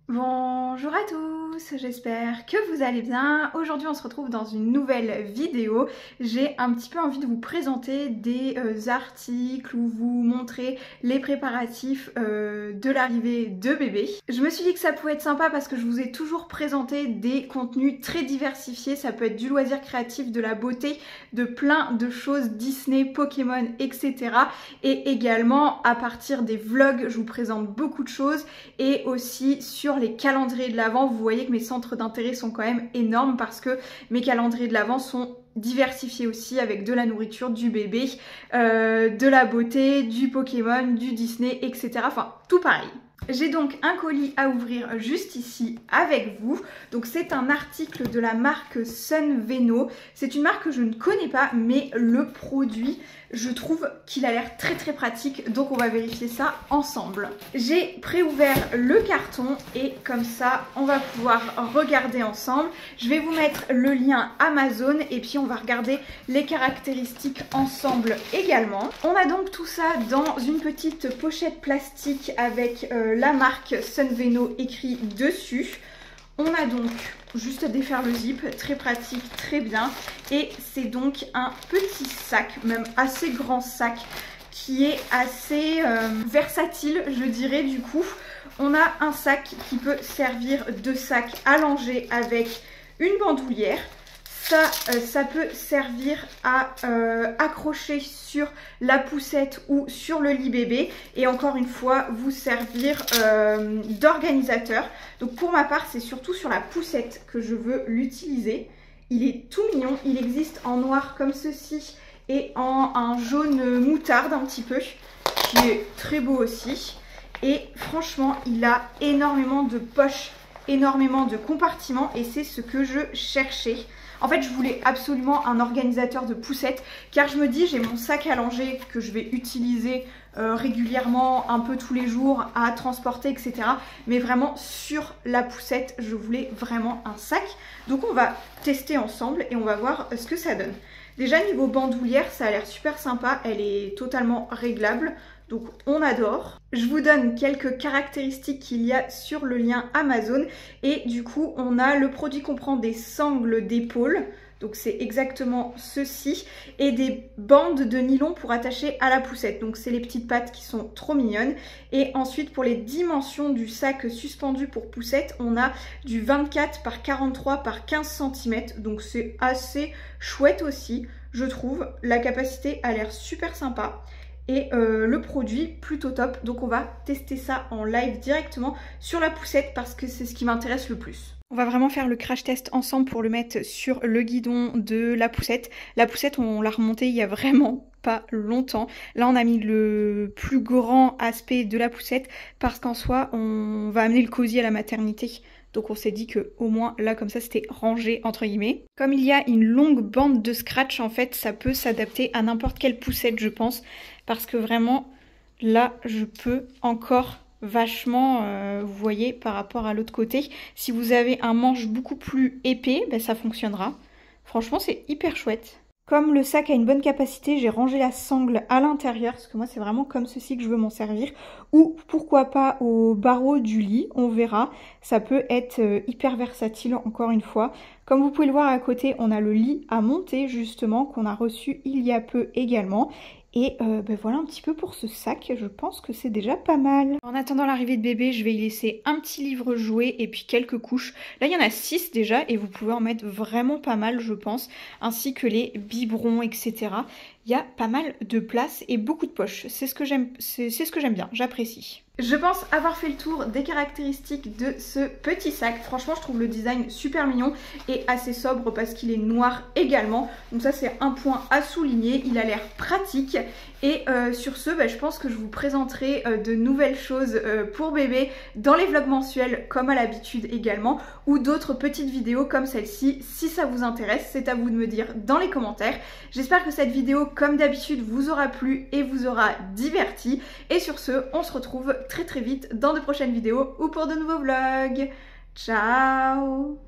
Bonjour à tous, j'espère que vous allez bien. Aujourd'hui on se retrouve dans une nouvelle vidéo. J'ai un petit peu envie de vous présenter des articles ou vous montrer les préparatifs de l'arrivée de bébé. Je me suis dit que ça pouvait être sympa parce que je vous ai toujours présenté des contenus très diversifiés. Ça peut être du loisir créatif, de la beauté, de plein de choses Disney, Pokémon, etc. Et également à partir des vlogs, je vous présente beaucoup de choses et aussi sur les calendriers de l'Avent. Vous voyez que mes centres d'intérêt sont quand même énormes parce que mes calendriers de l'Avent sont diversifiés aussi avec de la nourriture, du bébé, de la beauté, du Pokémon, du Disney, etc. Enfin, tout pareil. J'ai donc un colis à ouvrir juste ici avec vous. Donc c'est un article de la marque Sunveno. C'est une marque que je ne connais pas, mais le produit, je trouve qu'il a l'air très pratique. Donc on va vérifier ça ensemble. J'ai préouvert le carton et comme ça on va pouvoir regarder ensemble. Je vais vous mettre le lien Amazon et puis on va regarder les caractéristiques ensemble également. On a donc tout ça dans une petite pochette plastique avec la marque Sunveno écrit dessus. On a donc juste à défaire le zip, très pratique, très bien. Et c'est donc un petit sac, même assez grand sac, qui est assez versatile, je dirais du coup. On a un sac qui peut servir de sac allongé avec une bandoulière. Ça peut servir à accrocher sur la poussette ou sur le lit bébé et encore une fois vous servir d'organisateur. Donc pour ma part c'est surtout sur la poussette que je veux l'utiliser. Il est tout mignon, il existe en noir comme ceci et en un jaune moutarde un petit peu qui est très beau aussi. Et franchement il a énormément de poches, énormément de compartiments et c'est ce que je cherchais. En fait, je voulais absolument un organisateur de poussettes car je me dis j'ai mon sac allongé que je vais utiliser régulièrement, un peu tous les jours à transporter, etc. Mais vraiment sur la poussette, je voulais vraiment un sac. Donc on va tester ensemble et on va voir ce que ça donne. Déjà niveau bandoulière, ça a l'air super sympa, elle est totalement réglable. Donc on adore. Je vous donne quelques caractéristiques qu'il y a sur le lien Amazon. Et du coup on a le produit comprend des sangles d'épaule. Donc c'est exactement ceci. Et des bandes de nylon pour attacher à la poussette. Donc c'est les petites pattes qui sont trop mignonnes. Et ensuite pour les dimensions du sac suspendu pour poussette, on a du 24 par 43 par 15 cm. Donc c'est assez chouette aussi, je trouve. La capacité a l'air super sympa. Et le produit plutôt top, donc on va tester ça en live directement sur la poussette parce que c'est ce qui m'intéresse le plus. On va vraiment faire le crash test ensemble pour le mettre sur le guidon de la poussette. La poussette on l'a remontée il y a vraiment pas longtemps. Là on a mis le plus grand aspect de la poussette parce qu'en soi on va amener le cosy à la maternité. Donc on s'est dit que au moins là comme ça c'était rangé entre guillemets. Comme il y a une longue bande de scratch en fait ça peut s'adapter à n'importe quelle poussette je pense. Parce que vraiment là je peux encore vachement, vous voyez par rapport à l'autre côté. Si vous avez un manche beaucoup plus épais, ben, ça fonctionnera. Franchement c'est hyper chouette. Comme le sac a une bonne capacité, j'ai rangé la sangle à l'intérieur, parce que moi c'est vraiment comme ceci que je veux m'en servir. Ou pourquoi pas au barreau du lit, on verra. Ça peut être hyper versatile encore une fois. Comme vous pouvez le voir à côté, on a le lit à monter justement, qu'on a reçu il y a peu également. Et ben voilà un petit peu pour ce sac, je pense que c'est déjà pas mal. En attendant l'arrivée de bébé, je vais y laisser un petit livre jouet et puis quelques couches. Là il y en a 6 déjà et vous pouvez en mettre vraiment pas mal je pense, ainsi que les biberons etc. Il y a pas mal de place et beaucoup de poches, c'est ce que j'aime bien, j'apprécie. Je pense avoir fait le tour des caractéristiques de ce petit sac. Franchement, je trouve le design super mignon et assez sobre parce qu'il est noir également. Donc ça, c'est un point à souligner. Il a l'air pratique. Et sur ce, bah, je pense que je vous présenterai de nouvelles choses pour bébé dans les vlogs mensuels comme à l'habitude également, ou d'autres petites vidéos comme celle-ci. Si ça vous intéresse, c'est à vous de me dire dans les commentaires. J'espère que cette vidéo, comme d'habitude, vous aura plu et vous aura diverti. Et sur ce, on se retrouve très vite dans de prochaines vidéos ou pour de nouveaux vlogs. Ciao!